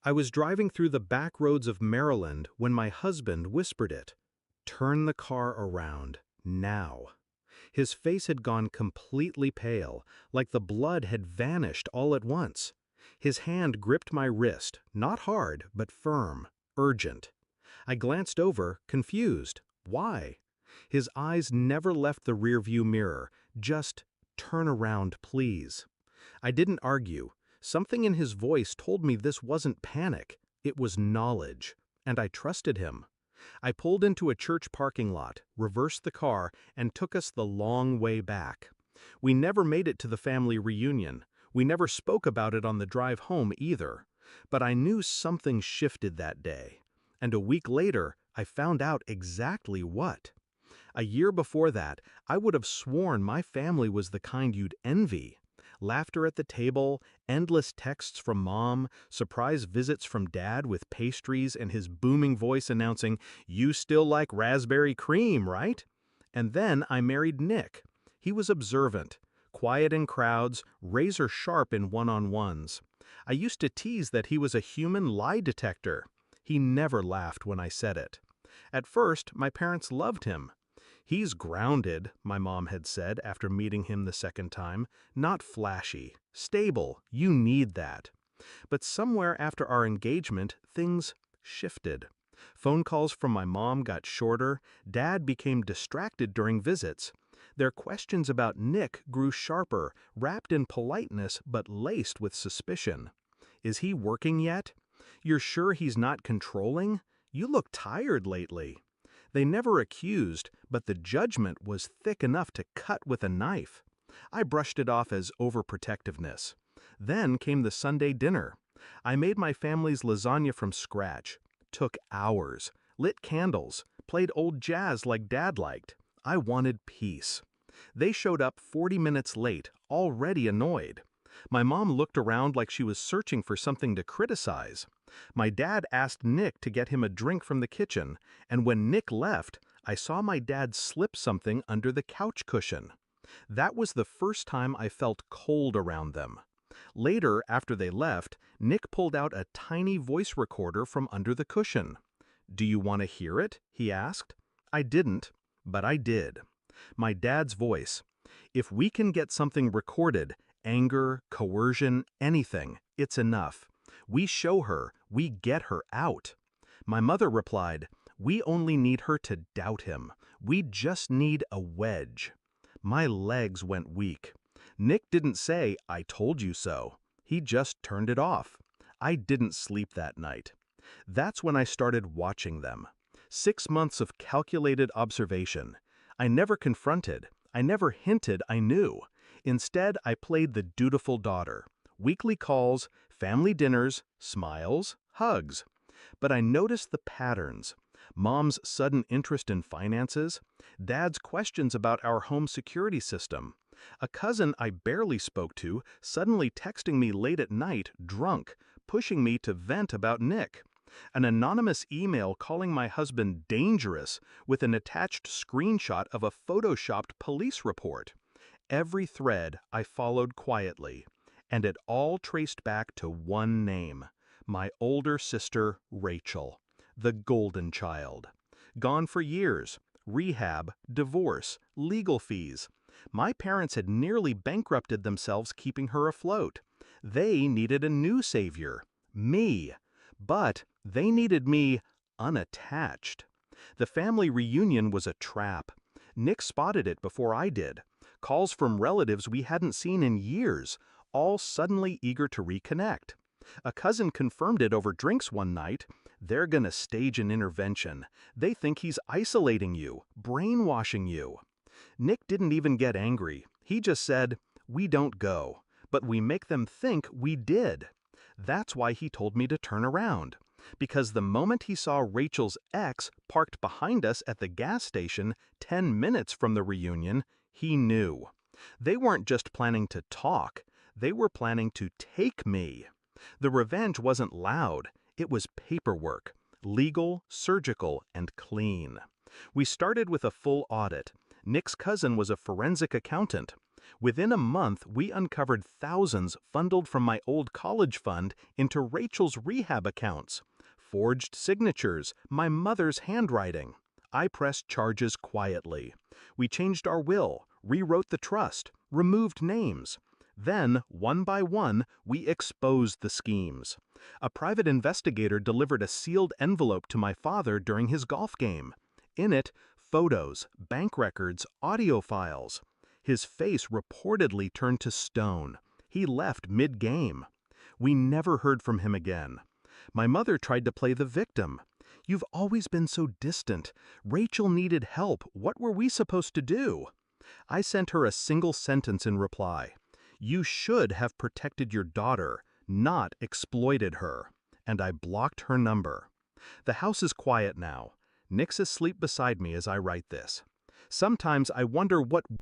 I was driving through the back roads of Maryland when my husband whispered it. Turn the car around, now. His face had gone completely pale, like the blood had vanished all at once. His hand gripped my wrist, not hard, but firm, urgent. I glanced over, confused. Why? His eyes never left the rearview mirror, just, turn around, please. I didn't argue. Something in his voice told me this wasn't panic, it was knowledge, and I trusted him. I pulled into a church parking lot, reversed the car, and took us the long way back. We never made it to the family reunion. We never spoke about it on the drive home either. But I knew something shifted that day. And a week later, I found out exactly what. A year before that, I would have sworn my family was the kind you'd envy. Laughter at the table, endless texts from mom, surprise visits from dad with pastries and his booming voice announcing, "You still like raspberry cream, right?" And then I married Nick. He was observant, quiet in crowds, razor sharp in one-on-ones. I used to tease that he was a human lie detector. He never laughed when I said it. At first, my parents loved him. "He's grounded," my mom had said after meeting him the second time, "not flashy, stable, you need that." But somewhere after our engagement, things shifted. Phone calls from my mom got shorter, dad became distracted during visits. Their questions about Nick grew sharper, wrapped in politeness but laced with suspicion. "Is he working yet? You're sure he's not controlling? You look tired lately." They never accused, but the judgment was thick enough to cut with a knife. I brushed it off as overprotectiveness. Then came the Sunday dinner. I made my family's lasagna from scratch. Took hours. Lit candles. Played old jazz like Dad liked. I wanted peace. They showed up 40 minutes late, already annoyed. My mom looked around like she was searching for something to criticize. My dad asked Nick to get him a drink from the kitchen, and when Nick left, I saw my dad slip something under the couch cushion. That was the first time I felt cold around them. Later, after they left, Nick pulled out a tiny voice recorder from under the cushion. "Do you want to hear it?" he asked. I didn't, but I did. My dad's voice. "If we can get something recorded, anger, coercion, anything, it's enough. We show her, we get her out." My mother replied, "We only need her to doubt him. We just need a wedge." My legs went weak. Nick didn't say, "I told you so." He just turned it off. I didn't sleep that night. That's when I started watching them. 6 months of calculated observation. I never confronted. I never hinted I knew. Instead, I played the dutiful daughter. Weekly calls, family dinners, smiles, hugs. But I noticed the patterns. Mom's sudden interest in finances, Dad's questions about our home security system, a cousin I barely spoke to suddenly texting me late at night, drunk, pushing me to vent about Nick, an anonymous email calling my husband dangerous with an attached screenshot of a photoshopped police report. Every thread I followed quietly, and it all traced back to one name, my older sister Rachel, the golden child. Gone for years, rehab, divorce, legal fees. My parents had nearly bankrupted themselves keeping her afloat. They needed a new savior, me. But they needed me unattached. The family reunion was a trap. Nick spotted it before I did. Calls from relatives we hadn't seen in years, all suddenly eager to reconnect. A cousin confirmed it over drinks one night. "They're gonna stage an intervention. They think he's isolating you, brainwashing you." Nick didn't even get angry. He just said, "We don't go, but we make them think we did." That's why he told me to turn around. Because the moment he saw Rachel's ex parked behind us at the gas station 10 minutes from the reunion, he knew. They weren't just planning to talk, they were planning to take me. The revenge wasn't loud, it was paperwork, legal, surgical, and clean. We started with a full audit. Nick's cousin was a forensic accountant. Within a month, we uncovered thousands funneled from my old college fund into Rachel's rehab accounts. Forged signatures, my mother's handwriting. I pressed charges quietly. We changed our will, rewrote the trust, removed names. Then, one by one, we exposed the schemes. A private investigator delivered a sealed envelope to my father during his golf game. In it, photos, bank records, audio files. His face reportedly turned to stone. He left mid-game. We never heard from him again. My mother tried to play the victim. "You've always been so distant. Rachel needed help. What were we supposed to do?" I sent her a single sentence in reply. "You should have protected your daughter, not exploited her." And I blocked her number. The house is quiet now. Nick's asleep beside me as I write this. Sometimes I wonder what